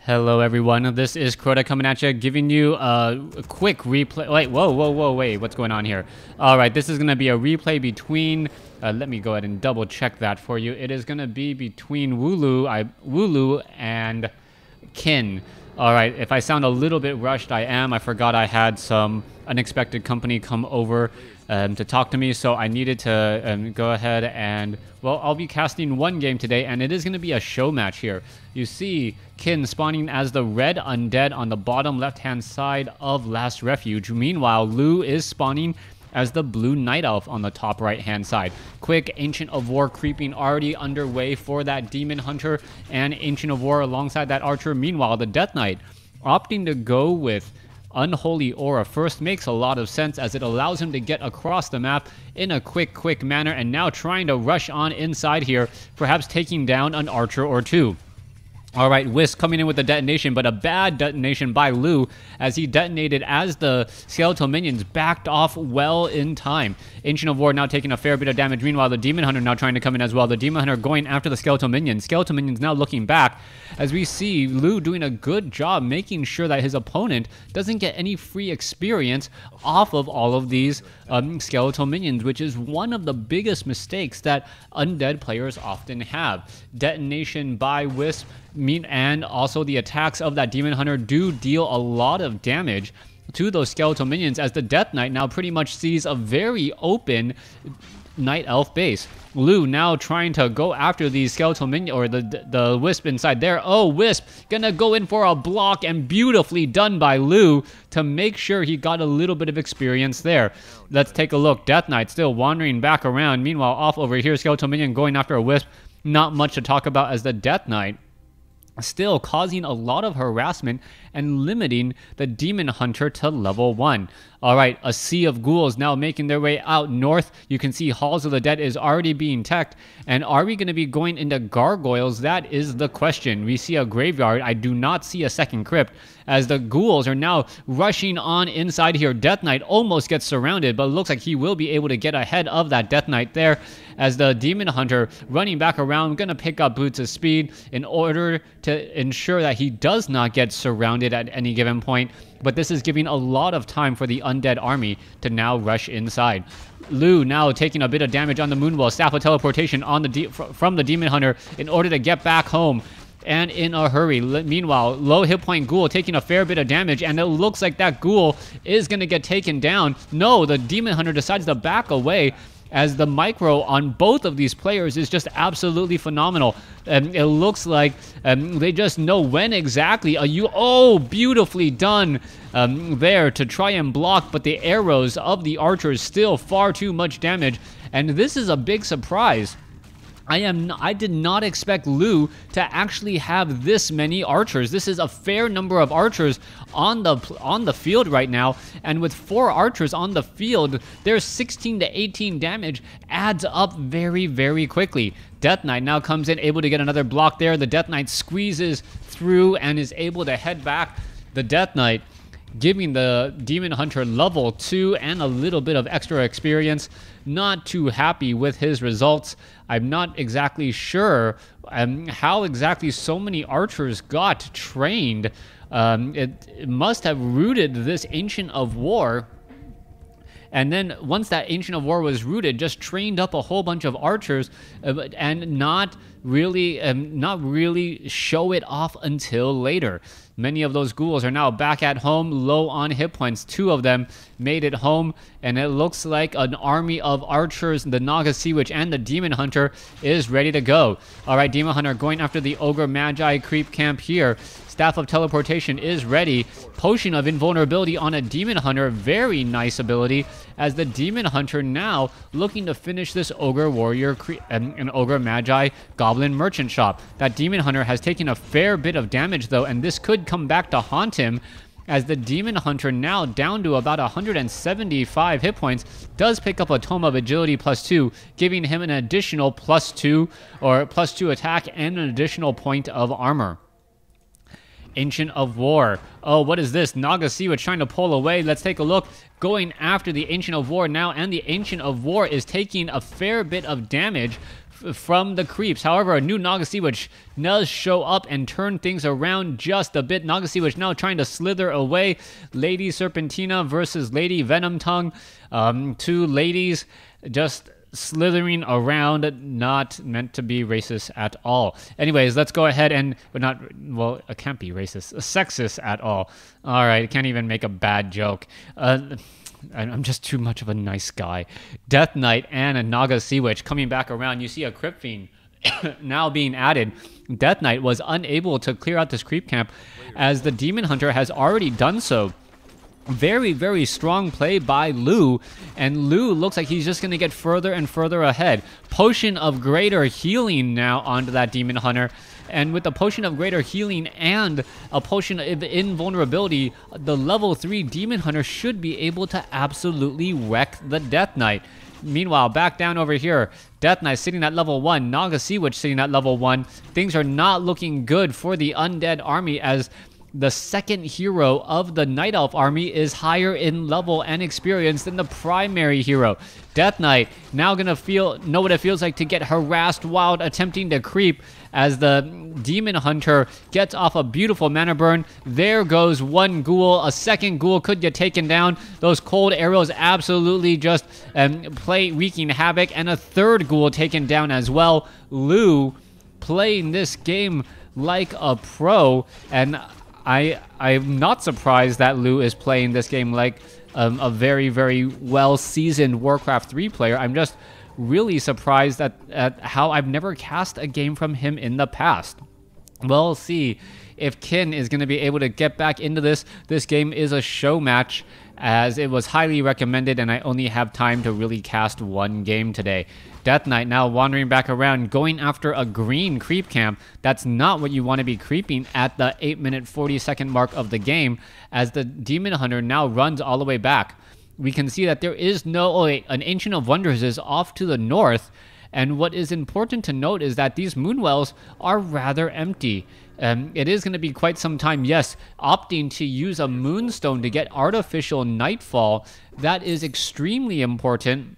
Hello everyone, this is Crota coming at you, giving you a quick replay. Wait, wait, what's going on here? Alright, this is going to be a replay between, let me go ahead and double check that for you. It is going to be between Wooloo and Kin. Alright, if I sound a little bit rushed, I am. I forgot I had some unexpected company come over to talk to me, so I needed to go ahead and, well, I'll be casting one game today, and it is going to be a show match here. You see Kin spawning as the red undead on the bottom left-hand side of Last Refuge. Meanwhile, Lou is spawning as the blue night elf on the top right-hand side. Quick Ancient of War creeping already underway for that Demon Hunter and Ancient of War alongside that Archer. Meanwhile, the Death Knight opting to go with Unholy Aura first makes a lot of sense, as it allows him to get across the map in a quick manner, and now trying to rush on inside here, perhaps taking down an Archer or two. Alright, Whisk coming in with the detonation, but a bad detonation by Lou, as he detonated as the skeletal minions backed off well in time. Ancient of War now taking a fair bit of damage. Meanwhile, the Demon Hunter now trying to come in as well. The Demon Hunter going after the skeletal minions. Skeletal minions now looking back, as we see Lou doing a good job making sure that his opponent doesn't get any free experience off of all of these skeletal minions, which is one of the biggest mistakes that undead players often have. Detonation by Wisp, and also the attacks of that Demon Hunter do deal a lot of damage to those skeletal minions, as the Death Knight now pretty much sees a very open Night Elf base. Lou now trying to go after these skeletal minions, or the Wisp inside there. Oh, Wisp gonna go in for a block, and beautifully done by Lou to make sure he got a little bit of experience there. Let's take a look. Death Knight still wandering back around. Meanwhile, off over here, skeletal minion going after a Wisp. Not much to talk about, as the Death Knight still causing a lot of harassment and limiting the Demon Hunter to level 1. Alright, a sea of ghouls now making their way out north. You can see Halls of the Dead is already being teched. And are we going to be going into gargoyles? That is the question. We see a graveyard. I do not see a second crypt, as the ghouls are now rushing on inside here. Death Knight almost gets surrounded, but it looks like he will be able to get ahead of that Death Knight there, as the Demon Hunter running back around, going to pick up boots of speed in order to ensure that he does not get surrounded at any given point. But this is giving a lot of time for the undead army to now rush inside. Lou now taking a bit of damage on the Moonwell. Staff of Teleportation on the from the Demon Hunter in order to get back home, and in a hurry. Meanwhile, low hit point Ghoul taking a fair bit of damage, and it looks like that Ghoul is going to get taken down. No, the Demon Hunter decides to back away, as the micro on both of these players is just absolutely phenomenal. It looks like they just know when exactly. Oh, beautifully done there to try and block, but the arrows of the archers still far too much damage, and this is a big surprise. I did not expect Lou to actually have this many archers. This is a fair number of archers on the field right now, and with 4 archers on the field, their 16 to 18 damage adds up very quickly. Death Knight now comes in, able to get another block there. The Death Knight squeezes through and is able to head back. The Death Knight giving the Demon Hunter level 2 and a little bit of extra experience. Not too happy with his results. I'm not exactly sure how exactly so many archers got trained. It must have rooted this Ancient of War, and then once that Ancient of War was rooted, just trained up a whole bunch of archers, and not really show it off until later. Many of those ghouls are now back at home, low on hit points. 2 of them made it home, and it looks like an army of archers, the Naga Sea Witch and the Demon Hunter, is ready to go. Alright, Demon Hunter going after the Ogre Magi creep camp here. Staff of Teleportation is ready. Potion of Invulnerability on a Demon Hunter. Very nice ability, as the Demon Hunter now looking to finish this Ogre Warrior and Ogre Magi Goblin Merchant shop. That Demon Hunter has taken a fair bit of damage though, and this could come back to haunt him, as the Demon Hunter now down to about 175 hit points does pick up a Tome of Agility +2, giving him an additional +2 or +2 attack and an additional point of armor. Ancient of War. Oh, what is this? Naga Sea Witch trying to pull away. Let's take a look. Going after the Ancient of War now, and the Ancient of War is taking a fair bit of damage from the creeps. However, a new Naga Sea Witch does show up and turn things around just a bit. Naga Sea Witch now trying to slither away. Lady Serpentina versus Lady Venom Tongue. Two ladies just slithering around, not meant to be racist at all. Anyways, let's go ahead and, it can't be racist, sexist at all. All right, can't even make a bad joke. I'm just too much of a nice guy. Death Knight and a Naga Sea Witch coming back around. You see a Crypt Fiend now being added. Death Knight was unable to clear out this creep camp as the Demon Hunter has already done so. Very, very strong play by Lu, and Lu looks like he's just going to get further and further ahead. Potion of Greater Healing now onto that Demon Hunter, and with the Potion of Greater Healing and a Potion of Invulnerability, the level 3 Demon Hunter should be able to absolutely wreck the Death Knight. Meanwhile, back down over here, Death Knight sitting at level 1, Naga Sea Witch sitting at level 1. Things are not looking good for the Undead army as the second hero of the Night Elf army is higher in level and experience than the primary hero. Death Knight now gonna know what it feels like to get harassed while attempting to creep as the Demon Hunter gets off a beautiful mana burn. There goes one ghoul. A second ghoul could get taken down. Those cold arrows absolutely just wreaking havoc, and a third ghoul taken down as well. Lu playing this game like a pro, and I'm not surprised that Lu is playing this game like a very, very well-seasoned WarCraft 3 player. I'm just really surprised at how I've never cast a game from him in the past. We'll see if Kin is going to be able to get back into this. This game is a show match, as it was highly recommended, and I only have time to really cast one game today. Death Knight now wandering back around, going after a green creep camp. That's not what you want to be creeping at the 8-minute 40-second mark of the game, as the Demon Hunter now runs all the way back. We can see that there is an Ancient of Wonders is off to the north, and what is important to note is that these Moonwells are rather empty. It is going to be quite some time, yes, opting to use a Moonstone to get Artificial Nightfall. That is extremely important,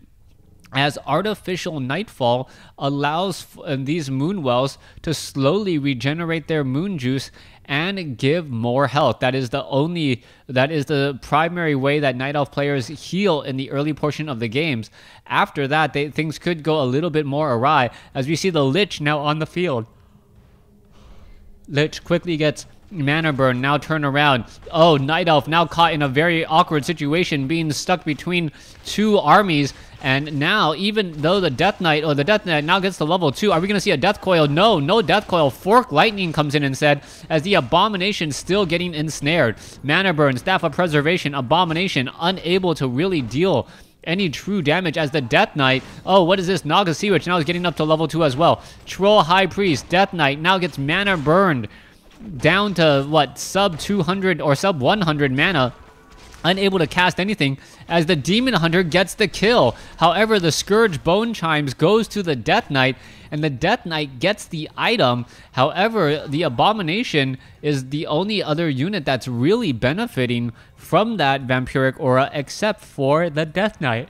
as Artificial Nightfall allows these Moonwells to slowly regenerate their moon juice and give more health. That is the primary way that Night Elf players heal in the early portion of the games. After that, things could go a little bit more awry, as we see the Lich now on the field. Lich quickly gets mana burn, now turn around. Oh, Night Elf now caught in a very awkward situation, being stuck between two armies. And now, even though the Death Knight now gets to level 2, are we going to see a Death Coil? No Death Coil. Fork Lightning comes in instead, as the Abomination still getting ensnared. Mana burn, Staff of Preservation, Abomination unable to really deal any true damage, as the Death Knight, oh, what is this? Naga Sea Witch now is getting up to level 2 as well. Troll High Priest, Death Knight now gets mana burned down to, what, sub 200 or sub 100 mana. Unable to cast anything, as the Demon Hunter gets the kill. However, the Scourge Bone Chimes goes to the Death Knight, and the Death Knight gets the item. However, the Abomination is the only other unit that's really benefiting from that Vampiric Aura, except for the Death Knight.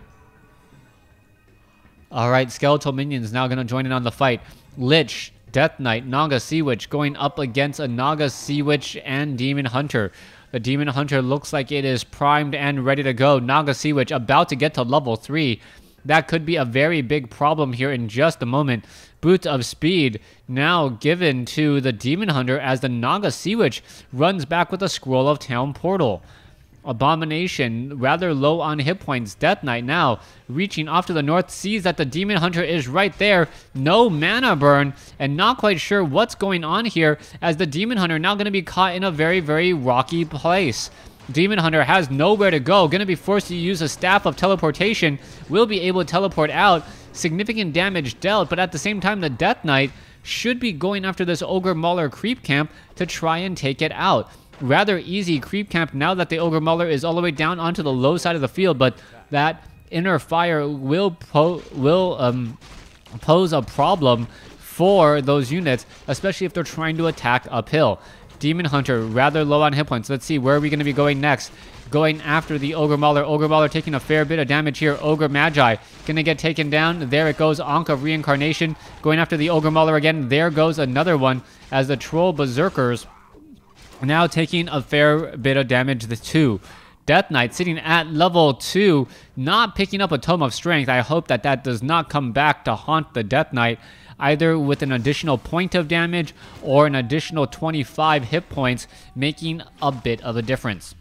Alright, Skeletal Minions now going to join in on the fight. Lich, Death Knight, Naga Sea Witch going up against a Naga Sea Witch and Demon Hunter. The Demon Hunter looks like it is primed and ready to go. Naga Sea Witch about to get to level 3. That could be a very big problem here in just a moment. Boot of Speed now given to the Demon Hunter, as the Naga Sea Witch runs back with a Scroll of Town Portal. Abomination rather low on hit points. Death Knight now reaching off to the north, sees that the Demon Hunter is right there. No mana burn, and not quite sure what's going on here, as the Demon Hunter now going to be caught in a very, very rocky place. Demon Hunter has nowhere to go, going to be forced to use a Staff of Teleportation. Will be able to teleport out. Significant damage dealt, but at the same time, the Death Knight should be going after this Ogre Mauler creep camp to try and take it out. Rather easy creep camp now that the Ogre Mauler is all the way down onto the low side of the field, but that Inner Fire will pose a problem for those units, especially if they're trying to attack uphill. Demon Hunter, rather low on hit points. Let's see, where are we going to be going next? Going after the Ogre Mauler. Ogre Mauler taking a fair bit of damage here. Ogre Magi going to get taken down. There it goes. Ankh of Reincarnation going after the Ogre Mauler again. There goes another one as the Troll Berserkers now taking a fair bit of damage too. Death Knight sitting at level 2, not picking up a Tome of Strength. I hope that that does not come back to haunt the Death Knight, either with an additional point of damage or an additional 25 hit points, making a bit of a difference.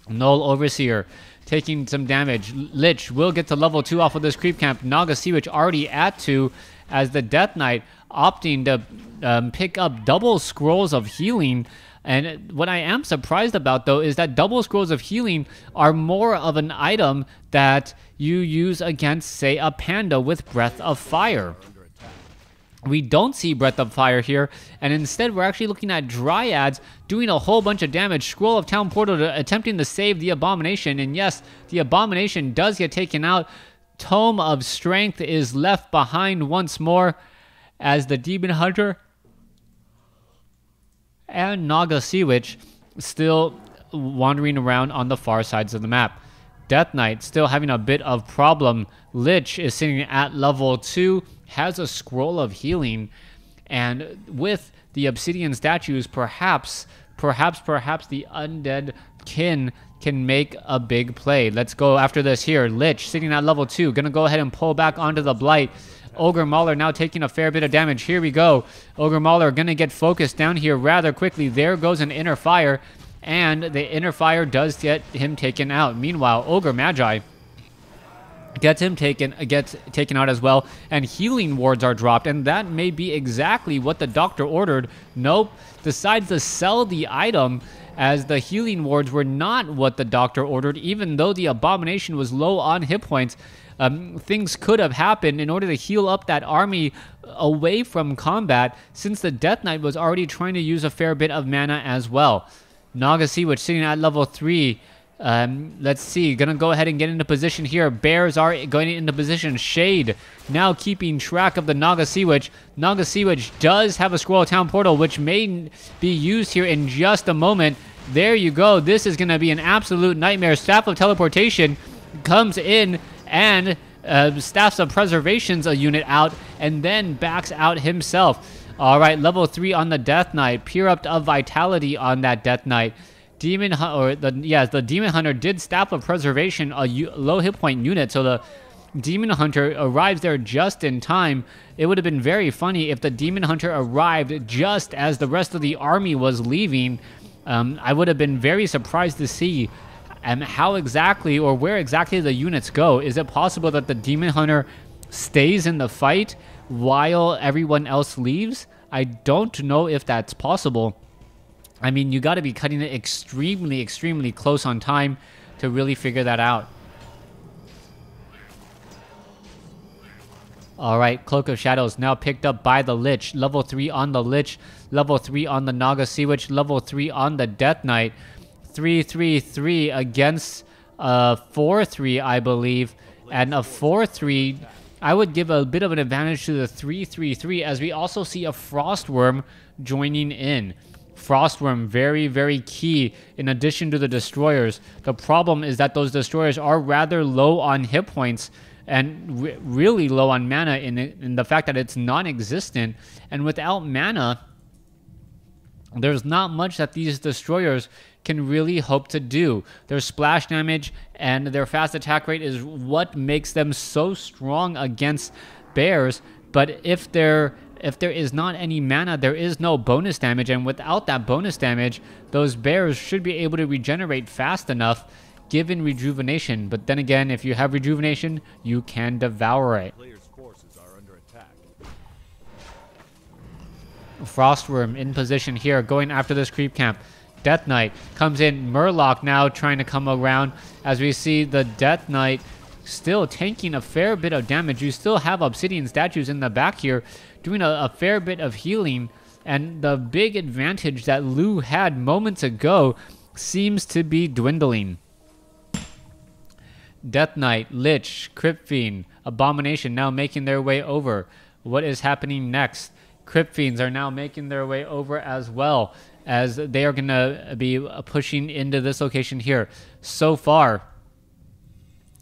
Null Overseer taking some damage. Lich will get to level 2 off of this creep camp. Naga Sea Witch already at 2, as the Death Knight opting to pick up double scrolls of healing. And what I am surprised about, though, is that double scrolls of healing are more of an item that you use against, say, a panda with Breath of Fire. We don't see Breath of Fire here, and instead we're actually looking at Dryads doing a whole bunch of damage. Scroll of Town Portal attempting to save the Abomination, and yes, the Abomination does get taken out. Tome of Strength is left behind once more, as the Demon Hunter and Naga Sea Witch still wandering around on the far sides of the map. Death Knight still having a bit of problem. Lich is sitting at level 2, has a Scroll of Healing, and with the Obsidian statues, perhaps the Undead kin can make a big play. Let's go after this here. Lich sitting at level 2, gonna go ahead and pull back onto the Blight. Ogre Mauler now taking a fair bit of damage. Here we go. Ogre Mauler gonna get focused down here rather quickly. There goes an Inner Fire, and the Inner Fire does get him taken out. Meanwhile, Ogre Magi gets taken out as well, and healing wards are dropped, and that may be exactly what the doctor ordered. Nope, decides to sell the item, as the healing wards were not what the doctor ordered. Even though the Abomination was low on hit points, things could have happened in order to heal up that army away from combat, since the Death Knight was already trying to use a fair bit of mana as well. Naga Sea Witch sitting at level 3. Let's see, gonna go ahead and get into position here. Bears are going into position. Shade now keeping track of the Naga Sea Witch. Naga Sea Witch does have a Scroll of Town Portal, which may be used here in just a moment. There you go. This is gonna be an absolute nightmare. Staff of Teleportation comes in and Staffs of Preservation's a unit out, and then backs out himself. All right, level 3 on the Death Knight. Pure up of Vitality on that Death Knight. The Demon Hunter did Staff of Preservation, a low hit point unit, so the Demon Hunter arrives there just in time. It would have been very funny if the Demon Hunter arrived just as the rest of the army was leaving. I would have been very surprised to see how exactly or where exactly the units go. Is it possible that the Demon Hunter stays in the fight while everyone else leaves? I don't know if that's possible. I mean, you got to be cutting it extremely, extremely close on time to really figure that out. All right, Cloak of Shadows now picked up by the Lich. Level 3 on the Lich. Level 3 on the Naga Sea Witch. Level 3 on the Death Knight. 3-3-3 against 4-3, I believe. And a 4-3, I would give a bit of an advantage to the 3-3-3, as we also see a Frostworm joining in. Frostworm, very, very key in addition to the Destroyers. The problem is that those Destroyers are rather low on hit points and really low on mana in the fact that it's non-existent. And without mana, there's not much that these Destroyers can really hope to do. Their splash damage and their fast attack rate is what makes them so strong against bears. But if there is not any mana, there is no bonus damage, and without that bonus damage, those bears should be able to regenerate fast enough given rejuvenation. But then again, if you have rejuvenation, you can devour it. Frostworm in position here, going after this creep camp. Death Knight comes in. Murloc now trying to come around, as we see the Death Knight still tanking a fair bit of damage. You still have Obsidian statues in the back here doing a fair bit of healing, and the big advantage that Lu had moments ago seems to be dwindling. Death Knight, Lich, Crypt Fiend, Abomination now making their way over. What is happening next? Crypt Fiends are now making their way over as well, as they are going to be pushing into this location here. So far,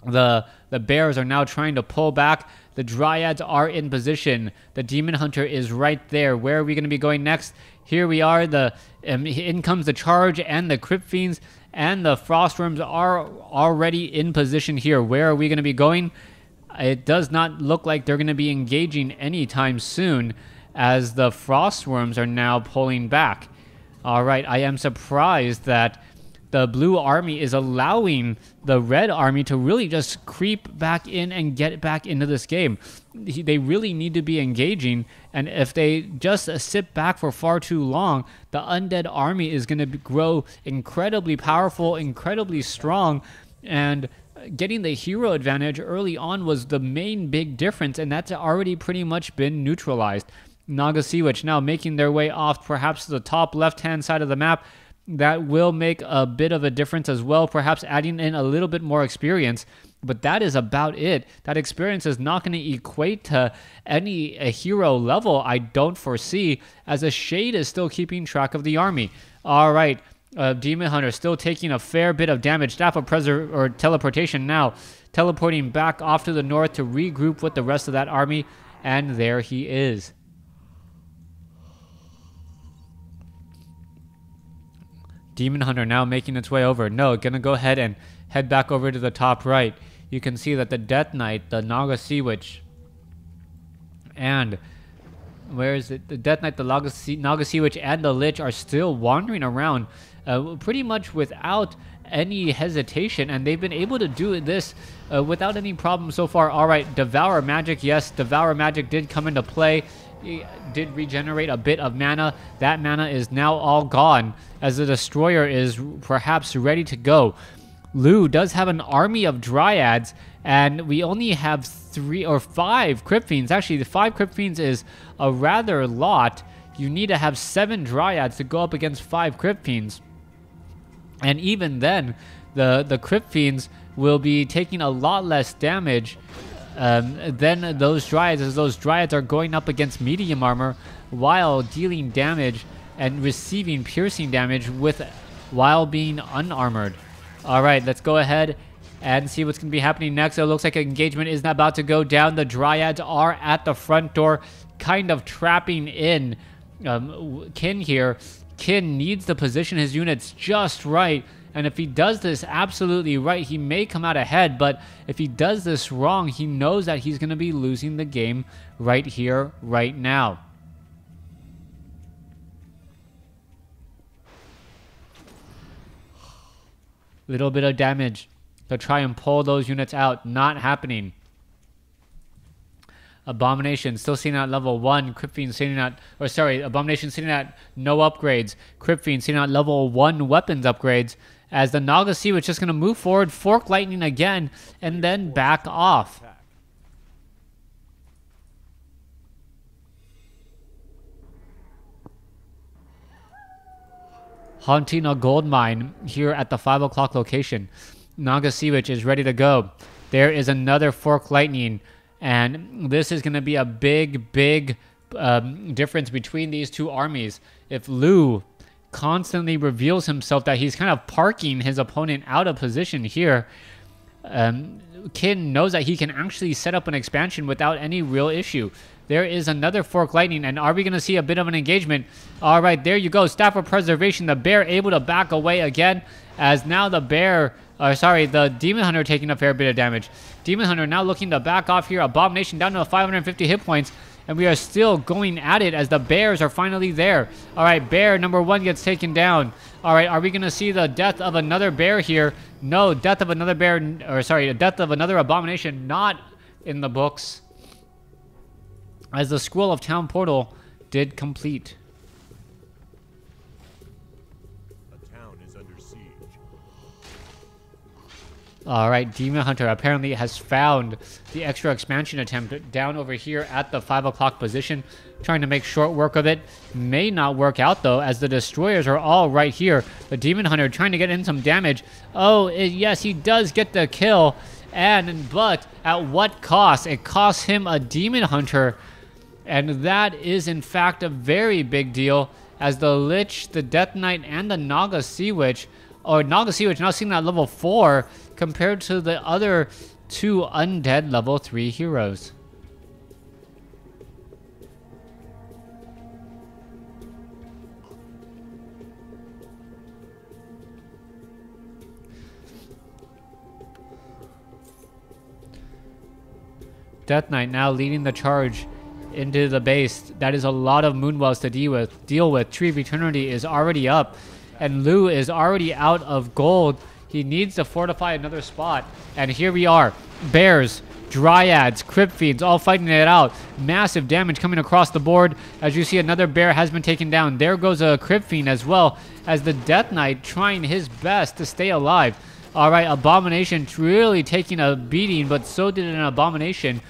the bears are now trying to pull back. The Dryads are in position. The Demon Hunter is right there. Where are we going to be going next? Here we are. In comes the charge, and the Crypt Fiends and the Frostworms are already in position here. Where are we going to be going? It does not look like they're going to be engaging anytime soon, as the Frostworms are now pulling back. All right, I am surprised that the blue army is allowing the red army to really just creep back in and get back into this game. They really need to be engaging, and if they just sit back for far too long, the undead army is going to grow incredibly powerful, incredibly strong, and getting the hero advantage early on was the main big difference, and that's already pretty much been neutralized. Naga Sea Witch now making their way off perhaps to the top left-hand side of the map. That will make a bit of a difference as well, perhaps adding in a little bit more experience, but that is about it. That experience is not going to equate to a hero level, I don't foresee, as a Shade is still keeping track of the army. All right, Demon Hunter still taking a fair bit of damage. Staff of Teleportation now teleporting back off to the north to regroup with the rest of that army, and there he is. Demon Hunter now making its way over. No, gonna go ahead and head back over to the top right. You can see that the Death Knight, the Naga Sea Witch, and where is it? The Death Knight, the Naga Sea Witch, and the Lich are still wandering around pretty much without any hesitation, and they've been able to do this without any problem so far. All right, Devour Magic. Yes, Devour Magic did come into play. It did regenerate a bit of mana. That mana is now all gone, as the Destroyer is perhaps ready to go. Lu does have an army of Dryads, and we only have 3 or 5 Crypt Fiends. Actually, the 5 Crypt Fiends is a rather lot. You need to have 7 Dryads to go up against 5 Crypt Fiends. And even then, the Crypt Fiends will be taking a lot less damage than those Dryads, as those Dryads are going up against medium armor while dealing damage and receiving piercing damage while being unarmored. All right, let's go ahead and see what's going to be happening next. It looks like engagement is about to go down. The Dryads are at the front door, kind of trapping in Kin here. Kin needs to position his units just right, and if he does this absolutely right, he may come out ahead, but if he does this wrong, he knows that he's going to be losing the game right here, right now. Little bit of damage to try and pull those units out. Not happening. Abomination still sitting at level 1. Crypt Fiend sitting at, Abomination sitting at no upgrades. Crypt Fiend sitting at level 1 weapons upgrades. As the Naga Sea Witch just going to move forward, Fork Lightning again, and then back off. Haunting a gold mine here at the 5 o'clock location. Naga Sea Witch is ready to go. There is another Fork Lightning, and this is going to be a big difference between these two armies. If Lu constantly reveals himself that he's kind of parking his opponent out of position here, Kin knows that he can actually set up an expansion without any real issue. There is another Fork Lightning, and are we going to see a bit of an engagement? All right, there you go. Staff of Preservation. The bear able to back away again, as now the the Demon Hunter taking a fair bit of damage. Demon Hunter now looking to back off here. Abomination down to 550 hit points, and we are still going at it as the bears are finally there. All right, bear number 1 gets taken down. All right, are we going to see the death of another bear here? No, death of another bear, death of another Abomination not in the books, as the Scroll of Town Portal did complete. The town is under siege. All right, Demon Hunter apparently has found the extra expansion attempt down over here at the 5 o'clock position, trying to make short work of it. May not work out, though, as the Destroyers are all right here. The Demon Hunter trying to get in some damage. Oh, yes, he does get the kill, but at what cost? It costs him a Demon Hunter And that is, in fact, a very big deal, as the Lich, the Death Knight, and the Naga Sea Witch, or Naga Sea Witch now sitting at level 4 compared to the other 2 Undead level 3 heroes. Death Knight now leading the charge into the base. That is a lot of Moonwells to deal with. Tree of Eternity is already up, and Lu is already out of gold. He needs to fortify another spot, and here we are. Bears, Dryads, Crypt Fiends, all fighting it out. Massive damage coming across the board. As you see, another bear has been taken down. There goes a Crypt Fiend as well, as the Death Knight trying his best to stay alive. All right, Abomination really taking a beating, but so did an Abomination.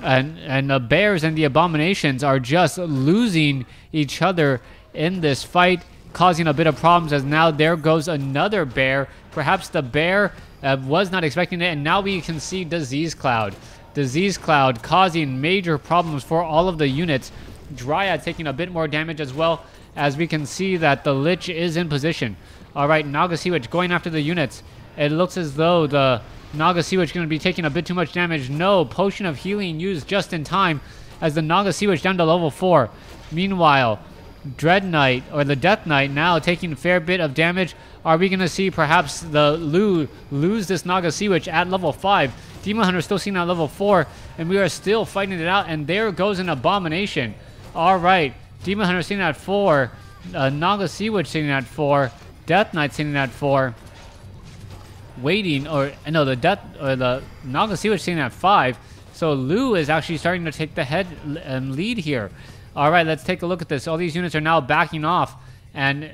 And the bears and the abominations are just losing each other in this fight, causing a bit of problems, as now there goes another bear. Perhaps the bear was not expecting it, and now we can see Disease Cloud. Disease Cloud causing major problems for all of the units. Dryad taking a bit more damage as well, as we can see that the Lich is in position. All right, Naga Sea Witch going after the units. It looks as though the Naga Sea Witch going to be taking a bit too much damage. No, Potion of Healing used just in time, as the Naga Sea Witch down to level 4. Meanwhile, Dread Knight, or the Death Knight, now taking a fair bit of damage. Are we going to see perhaps the Lu lose this Naga Sea Witch at level 5? Demon Hunter still seen at level 4, and we are still fighting it out, and there goes an Abomination. All right, Demon Hunter sitting at 4, Naga Sea Witch sitting at 4, Death Knight sitting at 4. Waiting, or no, the Naga Sea Witch sitting at 5. So Lu is actually starting to take the head lead here. All right, let's take a look at this. All these units are now backing off, and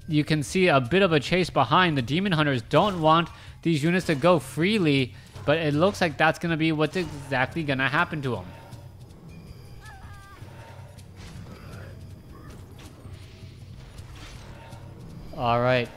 you can see a bit of a chase behind. The Demon Hunters don't want these units to go freely, but it looks like that's going to be what's exactly going to happen to them. All right.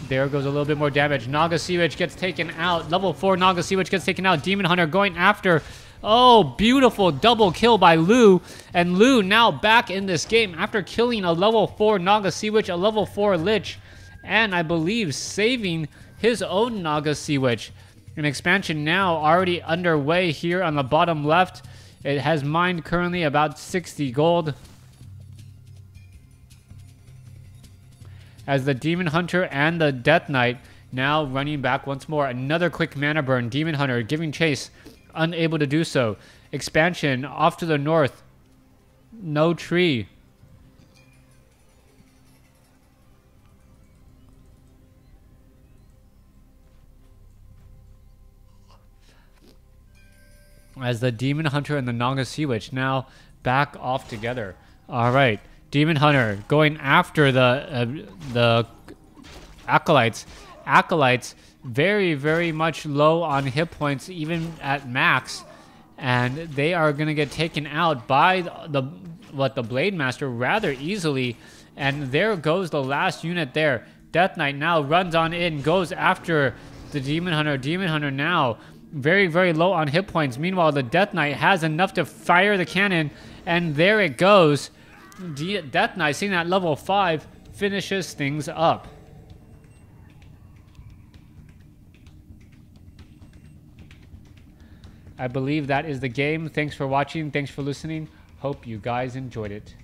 There goes a little bit more damage. Naga Sea Witch gets taken out. Level 4 Naga Sea Witch gets taken out. Demon Hunter going after. Oh, beautiful double kill by Lu. And Lu now back in this game after killing a level 4 Naga Sea Witch, a level 4 Lich, and I believe saving his own Naga Sea Witch. An expansion now already underway here on the bottom left. It has mined currently about 60 gold. As the Demon Hunter and the Death Knight now running back once more. Another quick mana burn. Demon Hunter giving chase. Unable to do so. Expansion off to the north. No tree. As the Demon Hunter and the Naga Sea Witch now back off together. All right. Demon Hunter going after the Acolytes. Acolytes very, very much low on hit points, even at max. And they are going to get taken out by the Blade Master rather easily. And there goes the last unit there. Death Knight now runs on in, goes after the Demon Hunter. Demon Hunter now very, very low on hit points. Meanwhile, the Death Knight has enough to fire the cannon. And there it goes. Death Knight, seeing at level 5, finishes things up. I believe that is the game. Thanks for watching. Thanks for listening. Hope you guys enjoyed it.